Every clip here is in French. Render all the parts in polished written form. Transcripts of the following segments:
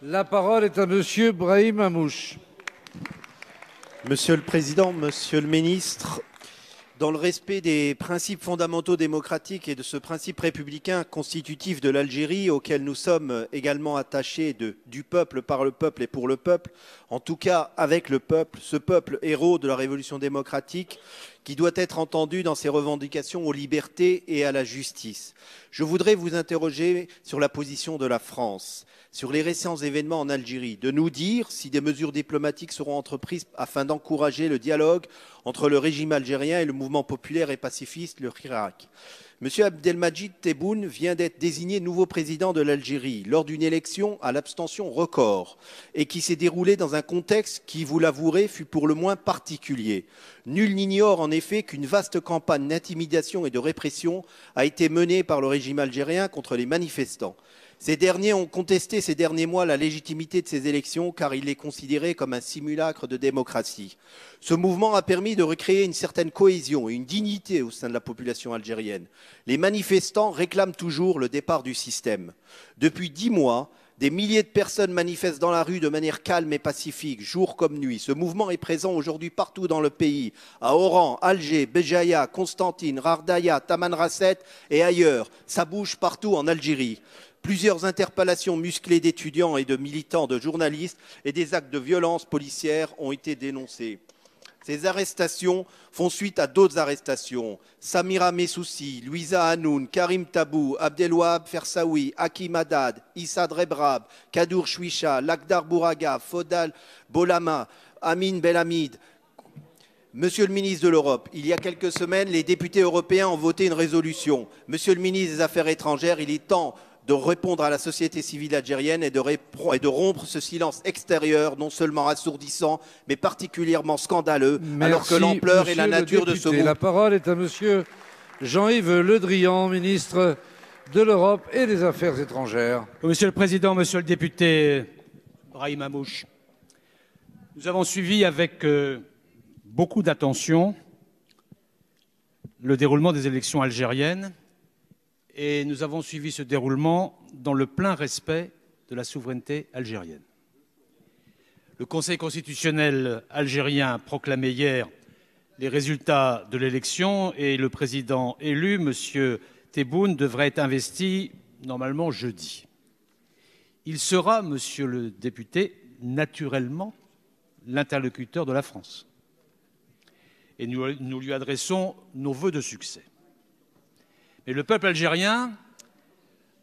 La parole est à Monsieur Brahim Hamouche. Monsieur le Président, Monsieur le Ministre, dans le respect des principes fondamentaux démocratiques et de ce principe républicain constitutif de l'Algérie auquel nous sommes également attachés du peuple, par le peuple et pour le peuple, en tout cas avec le peuple, ce peuple héros de la révolution démocratique qui doit être entendu dans ses revendications aux libertés et à la justice. Je voudrais vous interroger sur la position de la France, sur les récents événements en Algérie, de nous dire si des mesures diplomatiques seront entreprises afin d'encourager le dialogue entre le régime algérien et le mouvement populaire et pacifiste, le Hirak. M. Abdelmadjid Tebboune vient d'être désigné nouveau président de l'Algérie lors d'une élection à l'abstention record et qui s'est déroulée dans un contexte qui, vous l'avouerez, fut pour le moins particulier. Nul n'ignore en effet qu'une vaste campagne d'intimidation et de répression a été menée par le régime algérien contre les manifestants. Ces derniers ont contesté ces derniers mois la légitimité de ces élections car ils les considéraient comme un simulacre de démocratie. Ce mouvement a permis de recréer une certaine cohésion et une dignité au sein de la population algérienne. Les manifestants réclament toujours le départ du système. Depuis 10 mois, des milliers de personnes manifestent dans la rue de manière calme et pacifique, jour comme nuit. Ce mouvement est présent aujourd'hui partout dans le pays, à Oran, Alger, Béjaïa, Constantine, Rardaya, Tamanrasset et ailleurs. Ça bouge partout en Algérie. Plusieurs interpellations musclées d'étudiants et de militants, de journalistes et des actes de violence policière ont été dénoncés. Ces arrestations font suite à d'autres arrestations. Samira Messoussi, Louisa Hanoun, Karim Tabou, Abdelwahab Fersaoui, Hakim Haddad, Issa Drebrab, Kadour Chouicha, Lakdar Bouraga, Fodal Bolama, Amin Belhamid. Monsieur le ministre de l'Europe, il y a quelques semaines, les députés européens ont voté une résolution. Monsieur le ministre des Affaires étrangères, il est temps de répondre à la société civile algérienne et de rompre ce silence extérieur, non seulement assourdissant, mais particulièrement scandaleux, alors que l'ampleur et la nature de ce mouvement... La parole est à Monsieur Jean-Yves Le Drian, ministre de l'Europe et des Affaires étrangères. Monsieur le Président, Monsieur le député Brahim Hamouche, nous avons suivi avec beaucoup d'attention le déroulement des élections algériennes et nous avons suivi ce déroulement dans le plein respect de la souveraineté algérienne. Le Conseil constitutionnel algérien proclamait hier les résultats de l'élection et le président élu, M. Tebboune, devrait être investi normalement jeudi. Il sera, monsieur le député, naturellement l'interlocuteur de la France. Et nous lui adressons nos vœux de succès. Mais le peuple algérien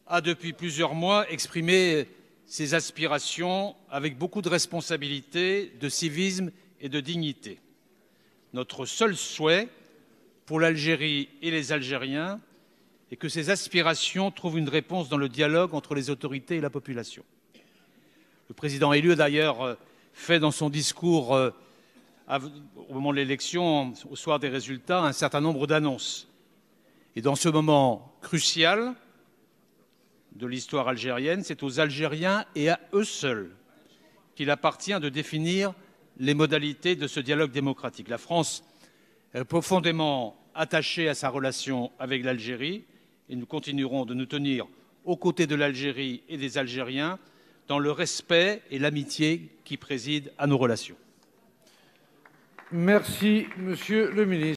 a depuis plusieurs mois exprimé ses aspirations avec beaucoup de responsabilité, de civisme et de dignité. Notre seul souhait pour l'Algérie et les Algériens est que ces aspirations trouvent une réponse dans le dialogue entre les autorités et la population. Le président élu a d'ailleurs fait dans son discours au moment de l'élection, au soir des résultats, un certain nombre d'annonces. Et dans ce moment crucial de l'histoire algérienne, c'est aux Algériens et à eux seuls qu'il appartient de définir les modalités de ce dialogue démocratique. La France est profondément attachée à sa relation avec l'Algérie et nous continuerons de nous tenir aux côtés de l'Algérie et des Algériens dans le respect et l'amitié qui président à nos relations. Merci, Monsieur le ministre.